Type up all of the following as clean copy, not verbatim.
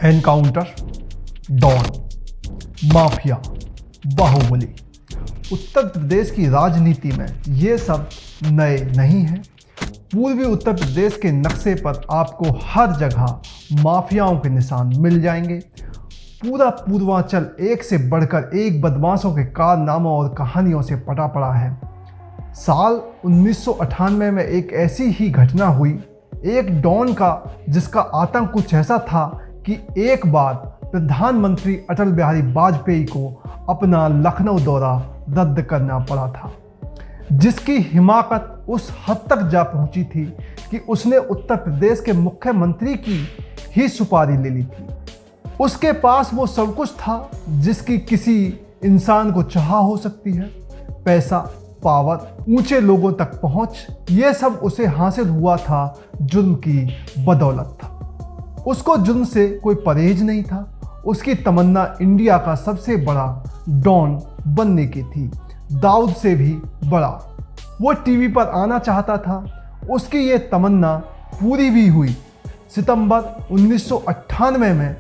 Encounter, don, mafia, bahubali. Uttar Pradesh की राजनीति में ये सब नए नहीं हैं। पूर्वी उत्तर प्रदेश के नक्शे पर आपको हर जगह माफियाओं के निशान मिल जाएंगे। पूरा पूर्वांचल एक से बढ़कर एक बदमाशों के कारनामों और कहानियों से पटा पड़ा है। साल 1998 में एक ऐसी ही घटना हुई, एक डॉन का जिसका आतंक कुछ ऐसा था कि एक बार प्रधानमंत्री अटल बिहारी वाजपेयी को अपना लखनऊ दौरा रद्द करना पड़ा था, जिसकी हिमाकत उस हद तक जा पहुंची थी कि उसने उत्तर प्रदेश के मुख्यमंत्री की ही सुपारी ले ली थी। उसके पास वो सब कुछ था जिसकी किसी इंसान को चाह हो सकती है। पैसा, पावर, ऊंचे लोगों तक पहुंच, ये सब उसे हासिल हुआ था जुर्म की बदौलत था। उसको जुर्म से कोई परहेज नहीं था। उसकी तमन्ना इंडिया का सबसे बड़ा डॉन बनने की थी, दाऊद से भी बड़ा। वो टीवी पर आना चाहता था। उसकी ये तमन्ना पूरी भी हुई। सितंबर 1998 में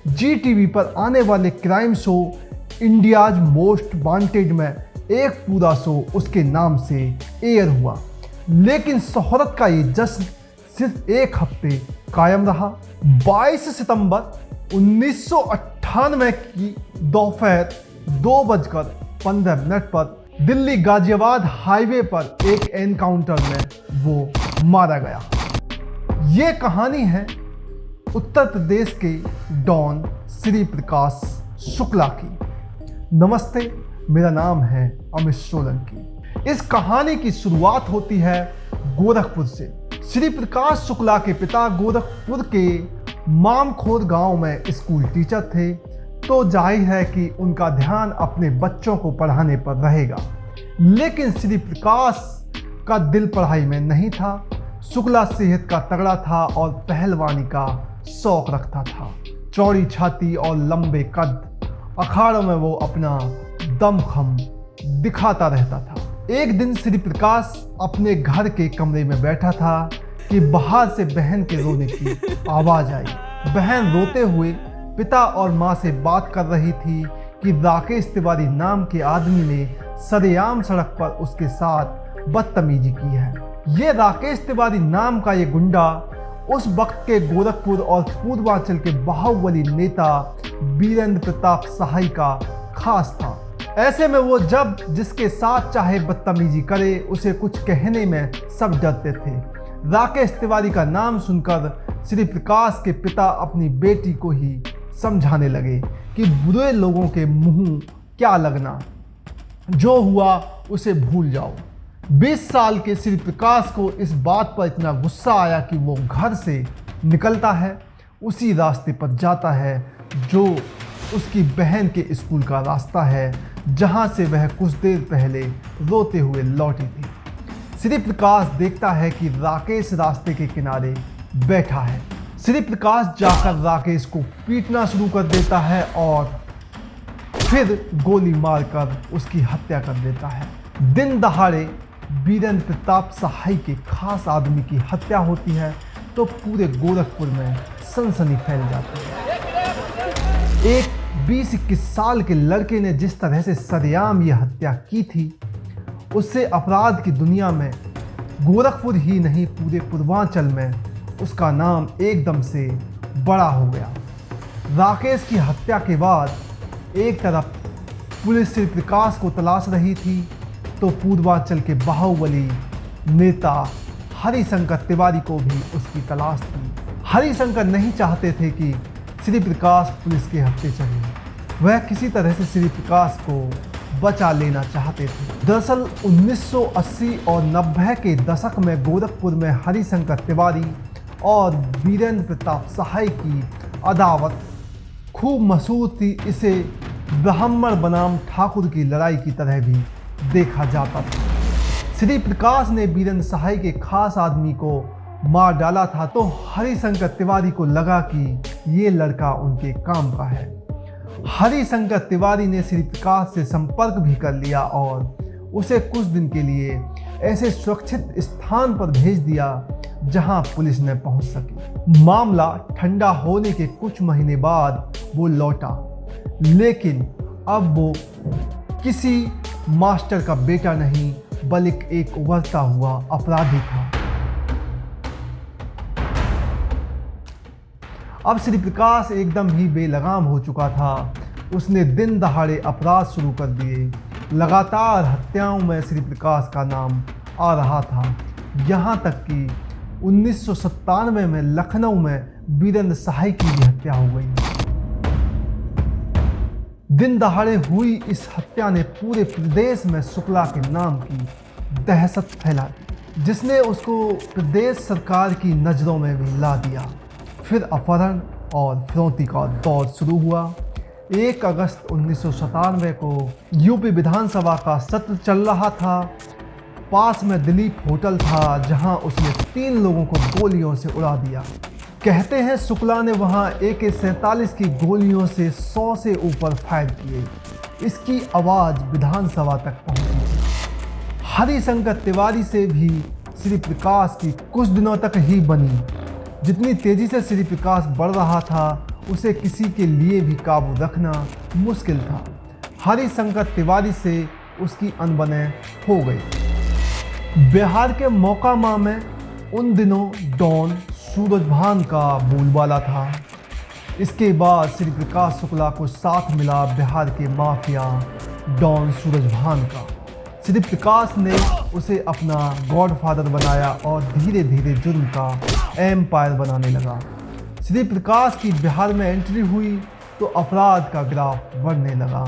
जी टीवी पर आने वाले crime show India's most wanted में एक पूरा शो उसके नाम से एयर हुआ। लेकिन शोहरत का ये जश्न सिर्फ एक हफ्ते कायम रहा। 22 सितंबर 1998 की दोपहर 2:15 पर दिल्ली गाजियाबाद हाईवे पर एक एनकाउंटर में वो मारा गया। ये कहानी है उत्तर प्रदेश के डॉन श्री प्रकाश शुक्ला की। नमस्ते, मेरा नाम है अमित सोलंकी। इस कहानी की शुरुआत होती है गोरखपुर से। श्री प्रकाश शुक्ला के पिता गोरखपुर के मामखोर गांव में स्कूल टीचर थे, तो जाहिर है कि उनका ध्यान अपने बच्चों को पढ़ाने पर रहेगा। लेकिन श्री प्रकाश का दिल पढ़ाई में नहीं था। शुक्ला सेहत का तगड़ा था और पहलवानी का शौक रखता था। चौड़ी छाती और लंबे कद, अखाड़ों में वो अपना दमखम दिखाता रहता था। एक दिन श्री प्रकाश अपने घर के कमरे में बैठा था कि बाहर से बहन के रोने की आवाज आई। बहन रोते हुए पिता और माँ से बात कर रही थी कि राकेश तिवारी नाम के आदमी ने सरेआम सड़क पर उसके साथ बदतमीजी की है। ये राकेश तिवारी नाम का ये गुंडा उस वक्त के गोरखपुर और पूर्वांचल के बाहुबली नेता वीरेंद्र प्रताप सहाय का खास था। ऐसे में वो जब जिसके साथ चाहे बदतमीजी करे, उसे कुछ कहने में सब डरते थे। राकेश तिवारी का नाम सुनकर श्री प्रकाश के पिता अपनी बेटी को ही समझाने लगे कि बुरे लोगों के मुंह क्या लगना, जो हुआ उसे भूल जाओ। 20 साल के श्री प्रकाश को इस बात पर इतना गुस्सा आया कि वो घर से निकलता है, उसी रास्ते पर जाता है जो उसकी बहन के स्कूल का रास्ता है, जहां से वह कुछ देर पहले रोते हुए लौटी थी। श्री प्रकाश देखता है कि राकेश रास्ते के किनारे बैठा है। श्री प्रकाश जाकर राकेश को पीटना शुरू कर देता है और फिर गोली मारकर उसकी हत्या कर देता है। दिन दहाड़े वीरेंद्र प्रताप सहाय के खास आदमी की हत्या होती है तो पूरे गोरखपुर में सनसनी फैल जाती है। एक 20-21 साल के लड़के ने जिस तरह से सरेआम यह हत्या की थी, उससे अपराध की दुनिया में गोरखपुर ही नहीं पूरे पूर्वांचल में उसका नाम एकदम से बड़ा हो गया। राकेश की हत्या के बाद एक तरफ पुलिस श्री प्रकाश को तलाश रही थी, तो पूर्वांचल के बाहुबली नेता हरिशंकर तिवारी को भी उसकी तलाश थी। हरिशंकर नहीं चाहते थे कि श्री प्रकाश पुलिस के हत्थे चढ़े। वह किसी तरह से श्री प्रकाश को बचा लेना चाहते थे। दरअसल 1980 और 90 के दशक में गोरखपुर में हरिशंकर तिवारी और वीरेंद्र प्रताप सहाय की अदावत खूब मशहूर थी। इसे ब्राह्मण बनाम ठाकुर की लड़ाई की तरह भी देखा जाता था। श्री प्रकाश ने वीरेंद्र सहाय के खास आदमी को मार डाला था, तो हरिशंकर तिवारी को लगा कि ये लड़का उनके काम का है। हरिशंकर तिवारी ने श्री प्रकाश से संपर्क भी कर लिया और उसे कुछ दिन के लिए ऐसे सुरक्षित स्थान पर भेज दिया जहां पुलिस न पहुंच सकी। मामला ठंडा होने के कुछ महीने बाद वो लौटा, लेकिन अब वो किसी मास्टर का बेटा नहीं बल्कि एक उभरता हुआ अपराधी था। अब श्री प्रकाश एकदम ही बेलगाम हो चुका था। उसने दिन दहाड़े अपराध शुरू कर दिए। लगातार हत्याओं में श्री प्रकाश का नाम आ रहा था, यहाँ तक कि 1997 में लखनऊ में बीरेंद्र सहाय की भी हत्या हो गई। दिन दहाड़े हुई इस हत्या ने पूरे प्रदेश में शुक्ला के नाम की दहशत फैला दी, जिसने उसको प्रदेश सरकार की नज़रों में भी ला दिया। फिर अपहरण और फिरौती का दौर शुरू हुआ। 1 अगस्त 1997 को यूपी विधानसभा का सत्र चल रहा था। पास में दिलीप होटल था, जहां उसने 3 लोगों को गोलियों से उड़ा दिया। कहते हैं शुक्ला ने वहां AK-47 की गोलियों से 100 से ऊपर फायर किए। इसकी आवाज़ विधानसभा तक पहुंची। हरिशंकर तिवारी से भी श्री प्रकाश की कुछ दिनों तक ही बनी। जितनी तेज़ी से श्री प्रकाश बढ़ रहा था, उसे किसी के लिए भी काबू रखना मुश्किल था। हरिशंकर तिवारी से उसकी अनबने हो गई। बिहार के मोकामा में उन दिनों डॉन सूरजभान का बोलबाला था। इसके बाद श्री प्रकाश शुक्ला को साथ मिला बिहार के माफिया डॉन सूरजभान का। श्री प्रकाश ने उसे अपना गॉडफादर बनाया और धीरे धीरे जुर्म का एम्पायर बनाने लगा। श्री प्रकाश की बिहार में एंट्री हुई तो अपराध का ग्राफ बढ़ने लगा।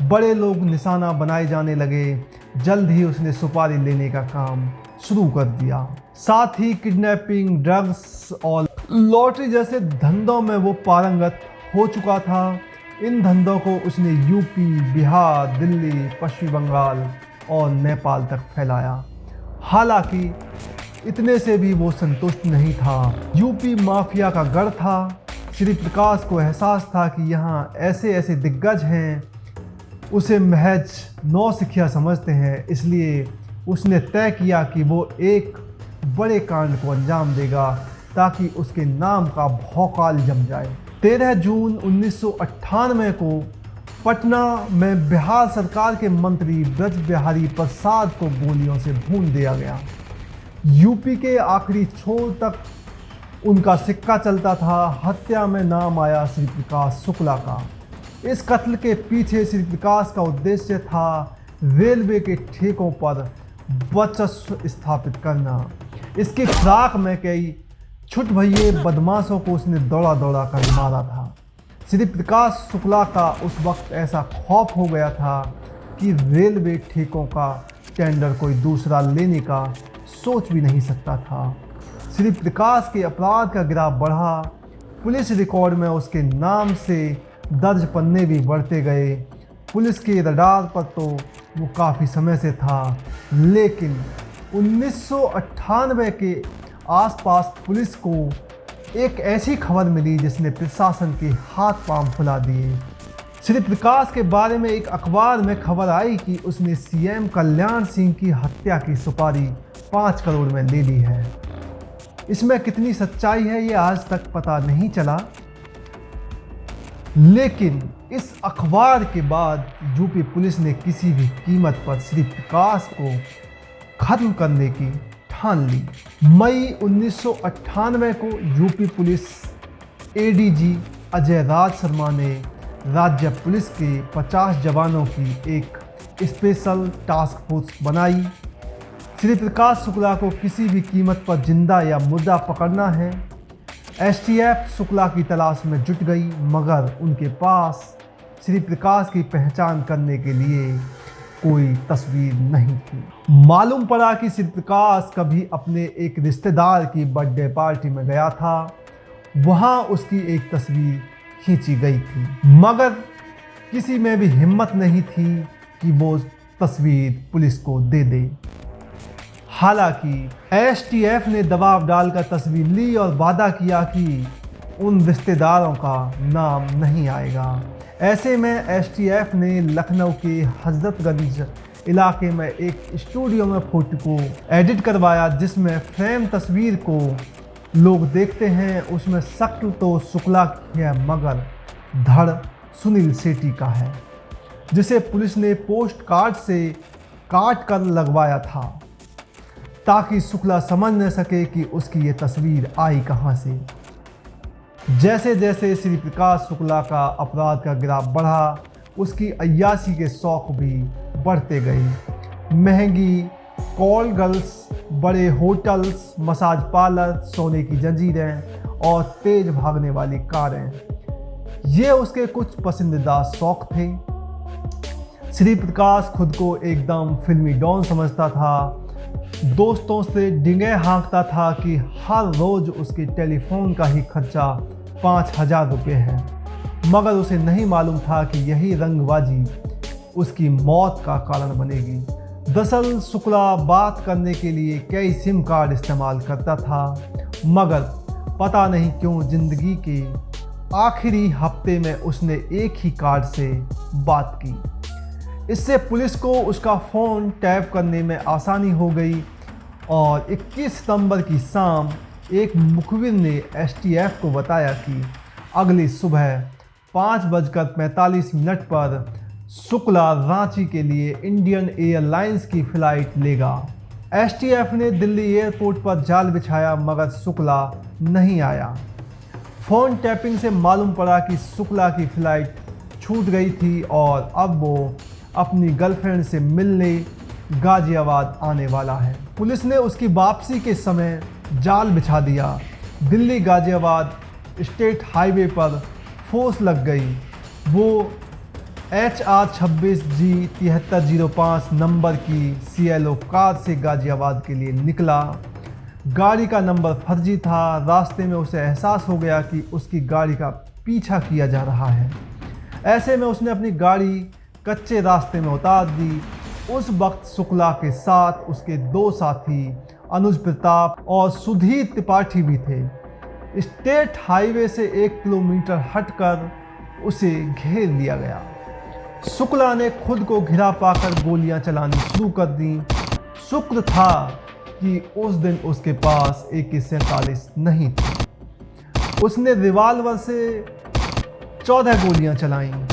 बड़े लोग निशाना बनाए जाने लगे। जल्द ही उसने सुपारी लेने का काम शुरू कर दिया। साथ ही किडनैपिंग, ड्रग्स और लॉटरी जैसे धंधों में वो पारंगत हो चुका था। इन धंधों को उसने यूपी, बिहार, दिल्ली, पश्चिम बंगाल और नेपाल तक फैलाया। हालांकि इतने से भी वो संतुष्ट नहीं था। यूपी माफिया का गढ़ था। श्री प्रकाश को एहसास था कि यहाँ ऐसे ऐसे दिग्गज हैं, उसे महज नौसिखिया समझते हैं। इसलिए उसने तय किया कि वो एक बड़े कांड को अंजाम देगा ताकि उसके नाम का भौकाल जम जाए। 13 जून 1998 को पटना में बिहार सरकार के मंत्री ब्रज बिहारी प्रसाद को गोलियों से भून दिया गया। यूपी के आखिरी छोर तक उनका सिक्का चलता था। हत्या में नाम आया श्री प्रकाश शुक्ला का। इस कत्ल के पीछे श्री प्रकाश का उद्देश्य था रेलवे के ठेकों पर वर्चस्व स्थापित करना। इसकी फिराक में कई छुट भइये बदमाशों को उसने दौड़ा दौड़ा कर मारा था। श्री प्रकाश शुक्ला का उस वक्त ऐसा खौफ हो गया था कि रेलवे ठेकों का टेंडर कोई दूसरा लेने का सोच भी नहीं सकता था। श्री प्रकाश के अपराध का ग्राफ बढ़ा। पुलिस रिकॉर्ड में उसके नाम से दर्ज पन्ने भी बढ़ते गए। पुलिस के रडार पर तो वो काफ़ी समय से था, लेकिन 1998 के आसपास पुलिस को एक ऐसी खबर मिली जिसने प्रशासन के हाथ पांव फुला दिए। श्री प्रकाश के बारे में एक अखबार में खबर आई कि उसने CM कल्याण सिंह की हत्या की सुपारी 5 करोड़ में ले ली है। इसमें कितनी सच्चाई है ये आज तक पता नहीं चला, लेकिन इस अखबार के बाद यूपी पुलिस ने किसी भी कीमत पर श्री प्रकाश को खत्म करने की ठान ली। मई 1998 को UP police ADG Ajay Raj Sharma ने राज्य पुलिस के 50 जवानों की एक स्पेशल टास्क फोर्स बनाई। श्री प्रकाश शुक्ला को किसी भी कीमत पर जिंदा या मुर्दा पकड़ना है। STF शुक्ला की तलाश में जुट गई, मगर उनके पास श्री प्रकाश की पहचान करने के लिए कोई तस्वीर नहीं थी। मालूम पड़ा कि श्री प्रकाश कभी अपने एक रिश्तेदार की बर्थडे पार्टी में गया था। वहाँ उसकी एक तस्वीर खींची गई थी, मगर किसी में भी हिम्मत नहीं थी कि वो तस्वीर पुलिस को दे दे। हालांकि STF ने दबाव डालकर तस्वीर ली और वादा किया कि उन रिश्तेदारों का नाम नहीं आएगा। ऐसे में STF ने लखनऊ के हजरतगंज इलाके में एक स्टूडियो में फोटो को एडिट करवाया, जिसमें फ्रेम तस्वीर को लोग देखते हैं उसमें शक्ल तो शुक्ला की है मगर धड़ सुनील शेट्टी का है, जिसे पुलिस ने पोस्ट कार्ड से काट कर लगवाया था ताकि शुक्ला समझ न सके कि उसकी ये तस्वीर आई कहां से। जैसे जैसे श्री प्रकाश शुक्ला का अपराध का ग्राफ बढ़ा, उसकी अय्याशी के शौक भी बढ़ते गए। महंगी कॉल गर्ल्स, बड़े होटल्स, मसाज पार्लर, सोने की जंजीरें और तेज भागने वाली कारें, ये उसके कुछ पसंदीदा शौक थे। श्री प्रकाश खुद को एकदम फिल्मी डॉन समझता था। दोस्तों से डिंगे हाँकता था कि हर रोज उसके टेलीफोन का ही खर्चा 5,000 रुपये है, मगर उसे नहीं मालूम था कि यही रंगबाजी उसकी मौत का कारण बनेगी। दरअसल शुक्ला बात करने के लिए कई सिम कार्ड इस्तेमाल करता था, मगर पता नहीं क्यों ज़िंदगी के आखिरी हफ्ते में उसने एक ही कार्ड से बात की। इससे पुलिस को उसका फ़ोन टैप करने में आसानी हो गई और 21 सितंबर की शाम एक मुखबिर ने एसटीएफ को बताया कि अगली सुबह 5:45 पर शुक्ला रांची के लिए इंडियन एयरलाइंस की फ़्लाइट लेगा। एसटीएफ ने दिल्ली एयरपोर्ट पर जाल बिछाया मगर शुक्ला नहीं आया। फ़ोन टैपिंग से मालूम पड़ा कि शुक्ला की फ़्लाइट छूट गई थी और अब वो अपनी गर्लफ्रेंड से मिलने गाज़ियाबाद आने वाला है। पुलिस ने उसकी वापसी के समय जाल बिछा दिया। दिल्ली गाज़ियाबाद स्टेट हाईवे पर फोर्स लग गई। वो HR 26G 7305 नंबर की CLO कार से गाज़ियाबाद के लिए निकला। गाड़ी का नंबर फर्जी था। रास्ते में उसे एहसास हो गया कि उसकी गाड़ी का पीछा किया जा रहा है। ऐसे में उसने अपनी गाड़ी कच्चे रास्ते में उतार दी। उस वक्त शुक्ला के साथ उसके 2 साथी अनुज प्रताप और सुधीर त्रिपाठी भी थे। स्टेट हाईवे से 1 किलोमीटर हटकर उसे घेर लिया गया। शुक्ला ने खुद को घिरा पाकर गोलियां चलानी शुरू कर दी। शुक्र था कि उस दिन उसके पास AK-47 नहीं थी। उसने रिवाल्वर से 14 गोलियां चलाईं।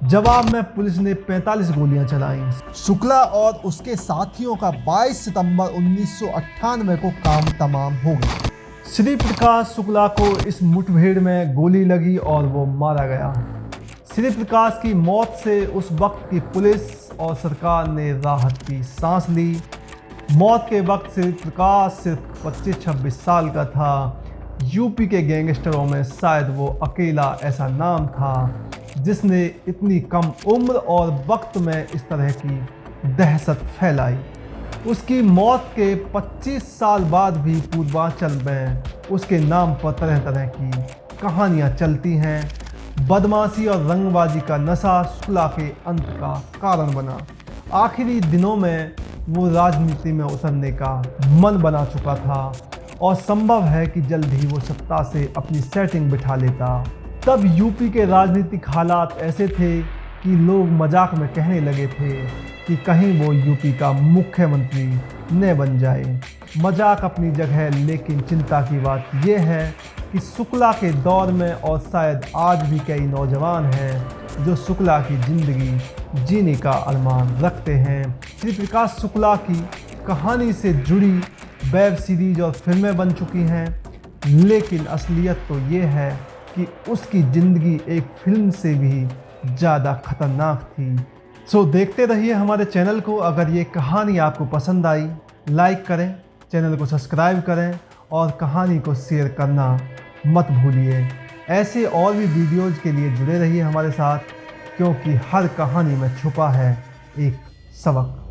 जवाब में पुलिस ने 45 गोलियां चलाईं। शुक्ला और उसके साथियों का 22 सितंबर 1998 को काम तमाम हो गया। श्री प्रकाश शुक्ला को इस मुठभेड़ में गोली लगी और वो मारा गया। श्री प्रकाश की मौत से उस वक्त की पुलिस और सरकार ने राहत की सांस ली। मौत के वक्त श्री प्रकाश सिर्फ 25-26 साल का था। यूपी के गैंगस्टरों में शायद वो अकेला ऐसा नाम था जिसने इतनी कम उम्र और वक्त में इस तरह की दहशत फैलाई। उसकी मौत के 25 साल बाद भी पूर्वांचल में उसके नाम पर तरह तरह की कहानियां चलती हैं। बदमाशी और रंगबाजी का नशा शुक्ला के अंत का कारण बना। आखिरी दिनों में वो राजनीति में उतरने का मन बना चुका था और संभव है कि जल्द ही वो सत्ता से अपनी सेटिंग बिठा लेता। तब यूपी के राजनीतिक हालात ऐसे थे कि लोग मजाक में कहने लगे थे कि कहीं वो यूपी का मुख्यमंत्री न बन जाए। मजाक अपनी जगह, लेकिन चिंता की बात यह है कि शुक्ला के दौर में और शायद आज भी कई नौजवान हैं जो शुक्ला की ज़िंदगी जीने का अरमान रखते हैं। श्री प्रकाश शुक्ला की कहानी से जुड़ी वेब सीरीज और फिल्में बन चुकी हैं, लेकिन असलियत तो ये है कि उसकी ज़िंदगी एक फिल्म से भी ज़्यादा खतरनाक थी। सो देखते रहिए हमारे चैनल को। अगर ये कहानी आपको पसंद आई, लाइक करें, चैनल को सब्सक्राइब करें और कहानी को शेयर करना मत भूलिए। ऐसे और भी वीडियोज़ के लिए जुड़े रहिए हमारे साथ, क्योंकि हर कहानी में छुपा है एक सबक।